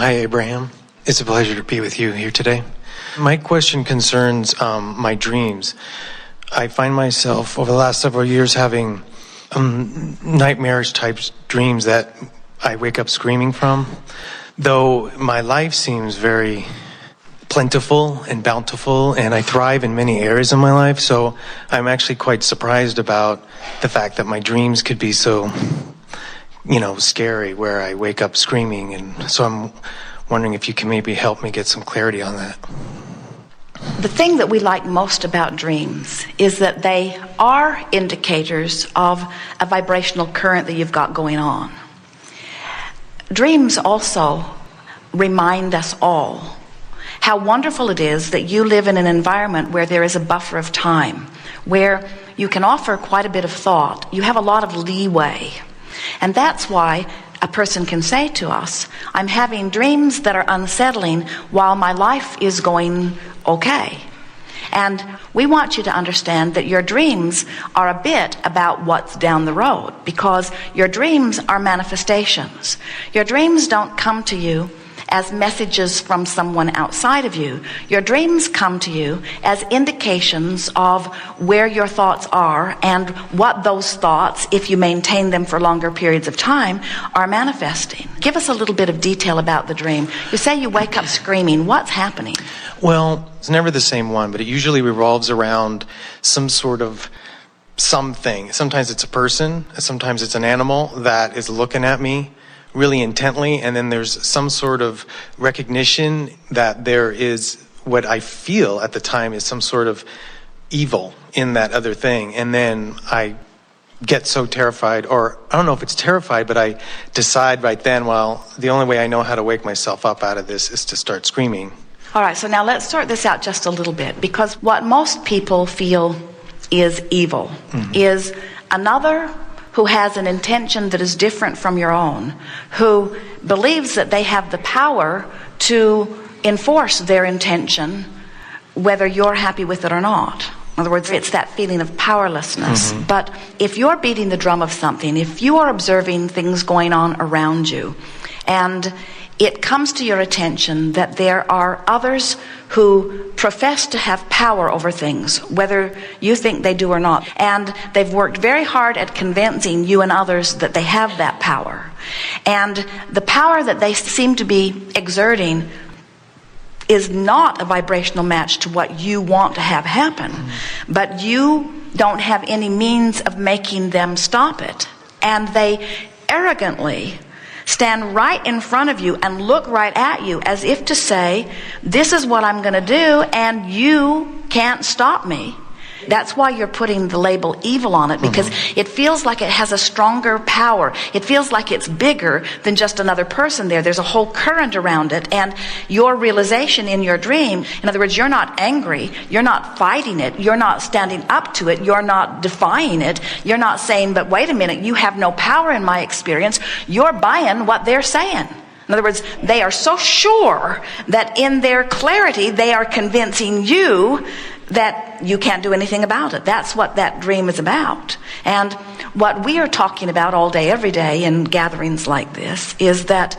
Hi, Abraham. It's a pleasure to be with you here today. My question concerns my dreams. I find myself over the last several years having nightmarish type dreams that I wake up screaming from. Though my life seems very plentiful and bountiful, and I thrive in many areas of my life, so I'm actually quite surprised about the fact that my dreams could be so, scary, where I wake up screaming. And so I'm wondering if you can maybe help me get some clarity on that. The thing that we like most about dreams is that they are indicators of a vibrational current that you've got going on. Dreams also remind us all how wonderful it is that you live in an environment where there is a buffer of time, where you can offer quite a bit of thought. You have a lot of leeway. And that's why a person can say to us, I'm having dreams that are unsettling while my life is going okay. And we want you to understand that your dreams are a bit about what's down the road, because your dreams are manifestations. Your dreams don't come to you as messages from someone outside of you. Your dreams come to you as indications of where your thoughts are and what those thoughts, if you maintain them for longer periods of time, are manifesting. Give us a little bit of detail about the dream. You say you wake up screaming. What's happening? Well, it's never the same one, but it usually revolves around some sort of something. Sometimes it's a person, sometimes it's an animal that is looking at me really intently, and then there's some sort of recognition that there is what I feel at the time is some sort of evil in that other thing. And then I get so terrified, or I don't know if it's terrified, but I decide right then, well, the only way I know how to wake myself up out of this is to start screaming. All right, so now let's sort this out just a little bit, because what most people feel is evil is another who has an intention that is different from your own, who believes that they have the power to enforce their intention whether you're happy with it or not. In other words, it's that feeling of powerlessness. But if you're beating the drum of something, if you are observing things going on around you, and it comes to your attention that there are others who profess to have power over things, whether you think they do or not, and they've worked very hard at convincing you and others that they have that power, and the power that they seem to be exerting is not a vibrational match to what you want to have happen, but you don't have any means of making them stop it, and they arrogantly stand right in front of you and look right at you as if to say, this is what I'm going to do and you can't stop me. That's why you're putting the label evil on it, because it feels like it has a stronger power. It feels like it's bigger than just another person there. There's a whole current around it, and your realization in your dream, in other words, you're not angry, you're not fighting it, you're not standing up to it, you're not defying it, you're not saying, but wait a minute, you have no power in my experience. You're buying what they're saying. In other words, they are so sure that in their clarity they are convincing you that you can't do anything about it. That's what that dream is about. And what we are talking about all day, every day in gatherings like this is that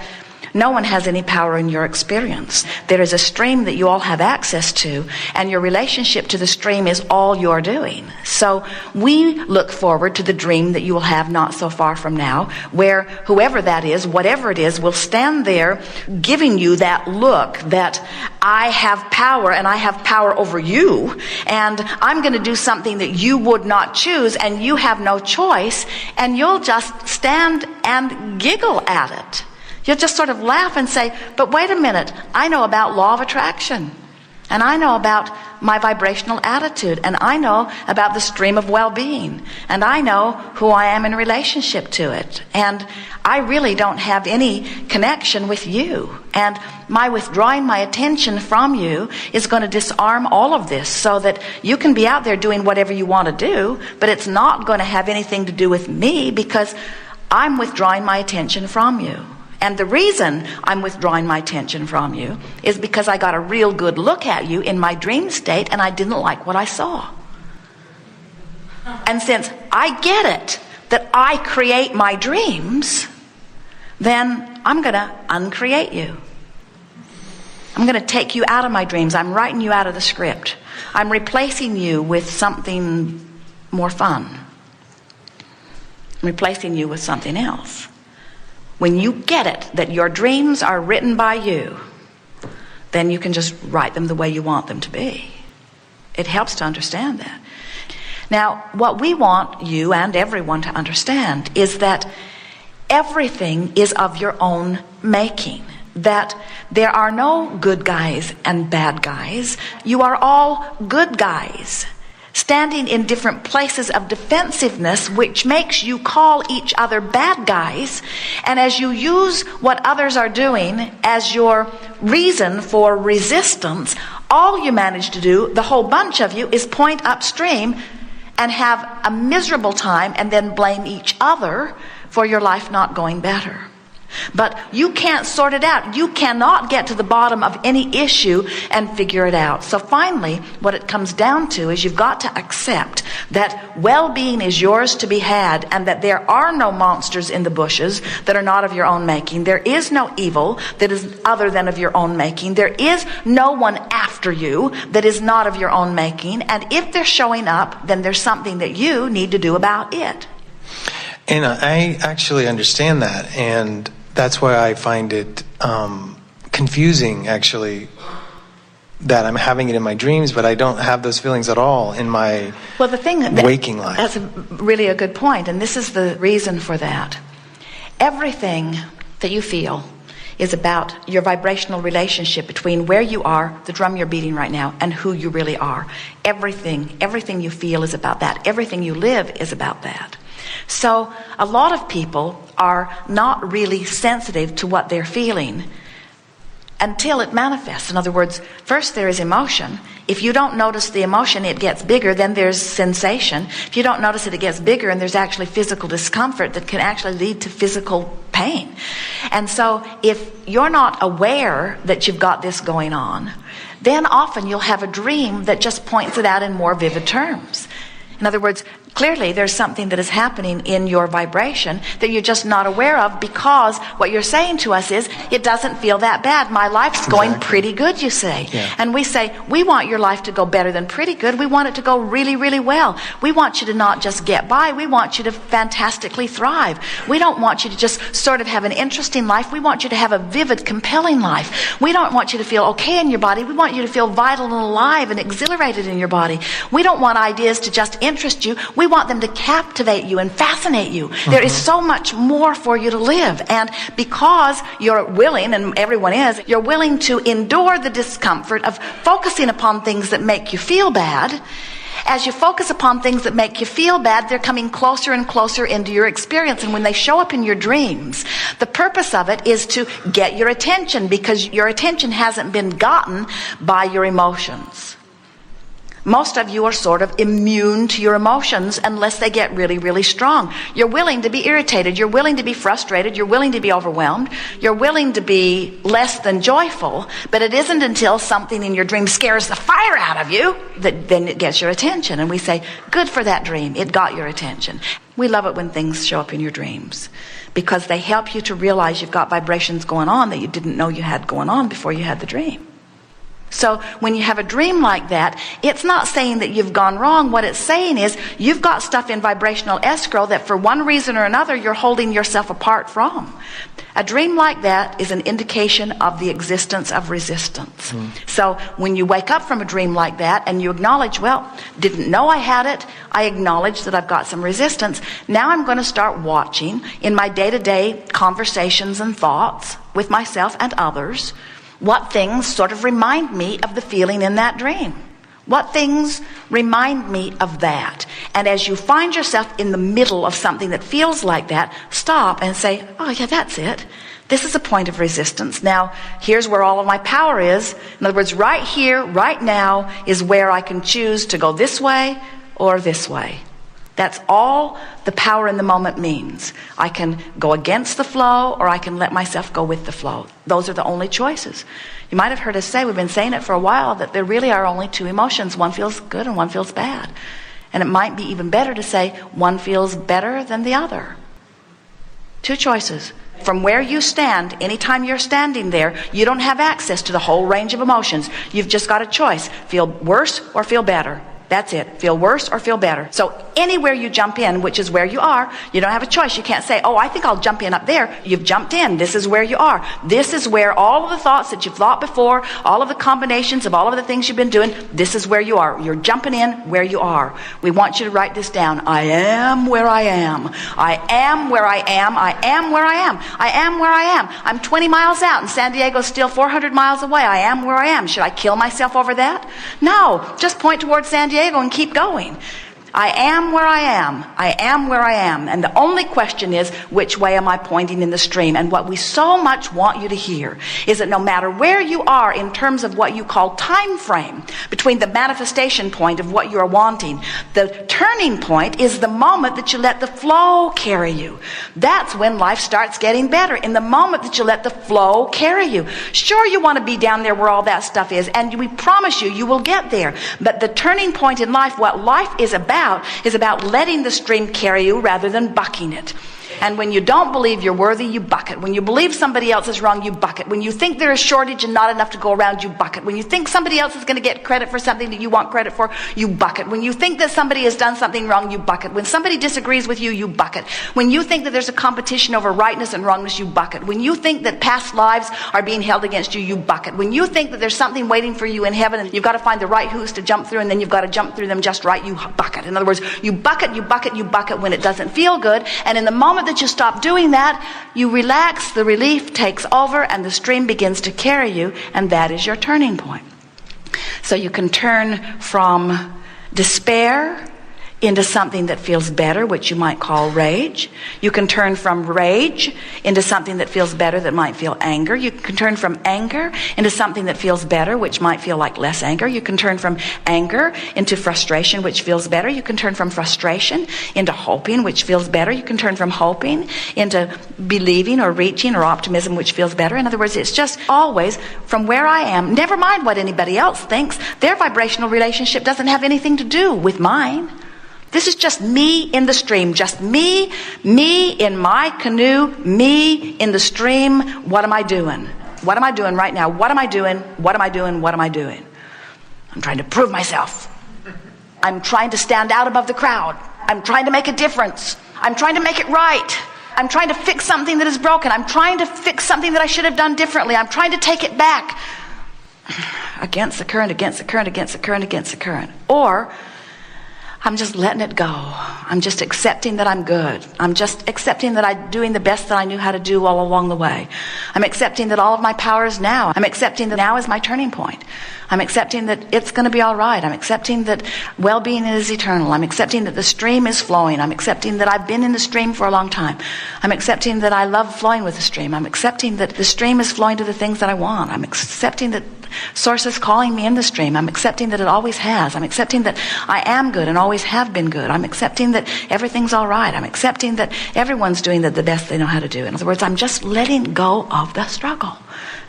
no one has any power in your experience. There is a stream that you all have access to, and your relationship to the stream is all you're doing. So we look forward to the dream that you will have not so far from now, where whoever that is, whatever it is, will stand there giving you that look that I have power, and I have power over you, and I'm going to do something that you would not choose, and you have no choice, and you'll just stand and giggle at it. You'll just sort of laugh and say, but wait a minute, I know about law of attraction, and I know about my vibrational attitude, and I know about the stream of well-being, and I know who I am in relationship to it, and I really don't have any connection with you, and my withdrawing my attention from you is going to disarm all of this so that you can be out there doing whatever you want to do, but it's not going to have anything to do with me, because I'm withdrawing my attention from you. And the reason I'm withdrawing my attention from you is because I got a real good look at you in my dream state, and I didn't like what I saw. And since I get it, that I create my dreams, then I'm going to uncreate you. I'm going to take you out of my dreams. I'm writing you out of the script. I'm replacing you with something more fun. I'm replacing you with something else. When you get it, that your dreams are written by you, then you can just write them the way you want them to be. It helps to understand that. Now, what we want you and everyone to understand is that everything is of your own making. That there are no good guys and bad guys. You are all good guys, standing in different places of defensiveness, which makes you call each other bad guys. And as you use what others are doing as your reason for resistance, all you manage to do, the whole bunch of you, is point upstream and have a miserable time and then blame each other for your life not going better. But you can't sort it out. You cannot get to the bottom of any issue and figure it out. So finally, what it comes down to is you've got to accept that well-being is yours to be had, and that there are no monsters in the bushes that are not of your own making. There is no evil that is other than of your own making. There is no one after you that is not of your own making. And if they're showing up, then there's something that you need to do about it. And I actually understand that, and that's why I find it confusing, actually, that I'm having it in my dreams, but I don't have those feelings at all in my waking life. That's really a good point, and this is the reason for that. Everything that you feel is about your vibrational relationship between where you are, the drum you're beating right now, and who you really are. Everything you feel is about that. Everything you live is about that. So a lot of people are not really sensitive to what they're feeling until it manifests. In other words, first there is emotion. If you don't notice the emotion, it gets bigger, then there's sensation. If you don't notice it, it gets bigger, and there's actually physical discomfort that can actually lead to physical pain. And so if you're not aware that you've got this going on, then often you'll have a dream that just points it out in more vivid terms. In other words, clearly there's something that is happening in your vibration that you're just not aware of, because what you're saying to us is, it doesn't feel that bad. My life's going pretty good, you say. Yeah. And we say, we want your life to go better than pretty good. We want it to go really, really well. We want you to not just get by. We want you to fantastically thrive. We don't want you to just sort of have an interesting life. We want you to have a vivid, compelling life. We don't want you to feel okay in your body. We want you to feel vital and alive and exhilarated in your body. We don't want ideas to just interest you. We want them to captivate you and fascinate you. There is so much more for you to live. And because you're willing, and everyone is, you're willing to endure the discomfort of focusing upon things that make you feel bad. As you focus upon things that make you feel bad, they're coming closer and closer into your experience. And when they show up in your dreams, the purpose of it is to get your attention, because your attention hasn't been gotten by your emotions. Most of you are sort of immune to your emotions unless they get really, really strong. You're willing to be irritated. You're willing to be frustrated. You're willing to be overwhelmed. You're willing to be less than joyful. But it isn't until something in your dream scares the fire out of you that then it gets your attention. And we say, good for that dream. It got your attention. We love it when things show up in your dreams, because they help you to realize you've got vibrations going on that you didn't know you had going on before you had the dream. So when you have a dream like that, it's not saying that you've gone wrong. What it's saying is you've got stuff in vibrational escrow that for one reason or another you're holding yourself apart from. A dream like that is an indication of the existence of resistance. So when you wake up from a dream like that and you acknowledge, well, didn't know I had it, I acknowledge that I've got some resistance. Now I'm going to start watching in my day-to-day conversations and thoughts with myself and others, what things sort of remind me of the feeling in that dream. What things remind me of that? And as you find yourself in the middle of something that feels like that, stop and say, oh yeah, that's it. This is a point of resistance. Now, here's where all of my power is. In other words, right here, right now, is where I can choose to go this way or this way. That's all the power in the moment means. I can go against the flow, or I can let myself go with the flow. Those are the only choices. You might have heard us say, we've been saying it for a while, that there really are only two emotions. One feels good and one feels bad. And it might be even better to say one feels better than the other. Two choices. From where you stand, anytime you're standing there, you don't have access to the whole range of emotions. You've just got a choice. Feel worse or feel better. That's it. Feel worse or feel better. So anywhere you jump in, which is where you are, you don't have a choice. You can't say, oh, I think I'll jump in up there. You've jumped in. This is where you are. This is where all of the thoughts that you've thought before, all of the combinations of all of the things you've been doing, this is where you are. You're jumping in where you are. We want you to write this down. I am where I am. I am where I am. I am where I am. I am where I am. I'm 20 miles out and San Diego's still 400 miles away. I am where I am. Should I kill myself over that? No. Just point towards San Diego and keep going. I am where I am. I am where I am. And the only question is, which way am I pointing in the stream? And what we so much want you to hear is that no matter where you are in terms of what you call time frame between the manifestation point of what you're wanting, the turning point is the moment that you let the flow carry you. That's when life starts getting better. In the moment that you let the flow carry you. Sure, you want to be down there where all that stuff is, and we promise you, you will get there. But the turning point in life, what life is about letting the stream carry you rather than bucking it. And when you don't believe you're worthy, you buck it. When you believe somebody else is wrong, you buck it. When you think there is shortage and not enough to go around, you buck it. When you think somebody else is going to get credit for something that you want credit for, you buck it. When you think that somebody has done something wrong, you buck it. When somebody disagrees with you, you buck it. When you think that there's a competition over rightness and wrongness, you buck it. When you think that past lives are being held against you, you buck it. When you think that there's something waiting for you in heaven and you've got to find the right hoops to jump through and then you've got to jump through them just right, you buck it. In other words, you buck it, you buck it, you buck it when it doesn't feel good. And in the moment that you stop doing that, you relax, the relief takes over, and the stream begins to carry you, and that is your turning point. So you can turn from despair into something that feels better, which you might call rage. You can turn from rage into something that feels better, that might feel anger. You can turn from anger into something that feels better, which might feel like less anger. You can turn from anger into frustration, which feels better. You can turn from frustration into hoping, which feels better. You can turn from hoping into believing or reaching or optimism, which feels better. In other words, it's just always from where I am. Never mind what anybody else thinks. Their vibrational relationship doesn't have anything to do with mine. This is just me in the stream, just me in my canoe, me in the stream. What am I doing? What am I doing right now? What am I doing? What am I doing? What am I doing? I'm trying to prove myself. I'm trying to stand out above the crowd. I'm trying to make a difference. I'm trying to make it right. I'm trying to fix something that is broken. I'm trying to fix something that I should have done differently. I'm trying to take it back. Against the current, against the current, against the current, against the current. Or I'm just letting it go. I'm just accepting that I'm good. I'm just accepting that I'm doing the best that I knew how to do all along the way. I'm accepting that all of my power is now. I'm accepting that now is my turning point. I'm accepting that it's going to be all right. I'm accepting that well-being is eternal. I'm accepting that the stream is flowing. I'm accepting that I've been in the stream for a long time. I'm accepting that I love flowing with the stream. I'm accepting that the stream is flowing to the things that I want. I'm accepting that Source is calling me in the stream. I'm accepting that it always has. I'm accepting that I am good and always have been good. I'm accepting that everything's all right. I'm accepting that everyone's doing the best they know how to do. In other words, I'm just letting go of the struggle.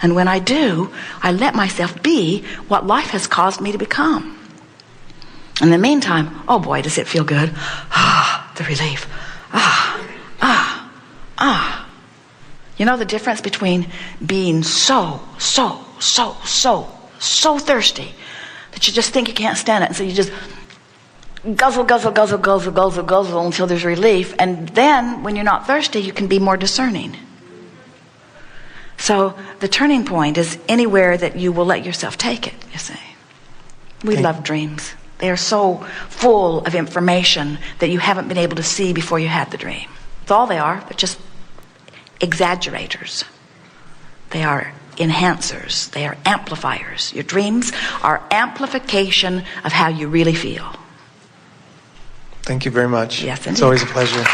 And when I do, I let myself be what life has caused me to become. In the meantime, oh boy, does it feel good. Ah, the relief. You know the difference between being so thirsty that you just think you can't stand it, and so you just guzzle until there's relief, and then when you're not thirsty, you can be more discerning. So the turning point is anywhere that you will let yourself take it, you see. We love dreams. They are so full of information that you haven't been able to see before you had the dream. That's all they are. They're just exaggerators. They are enhancers. They are amplifiers. Your dreams are amplification of how you really feel. Thank you very much. Yes, indeed. It's always a pleasure.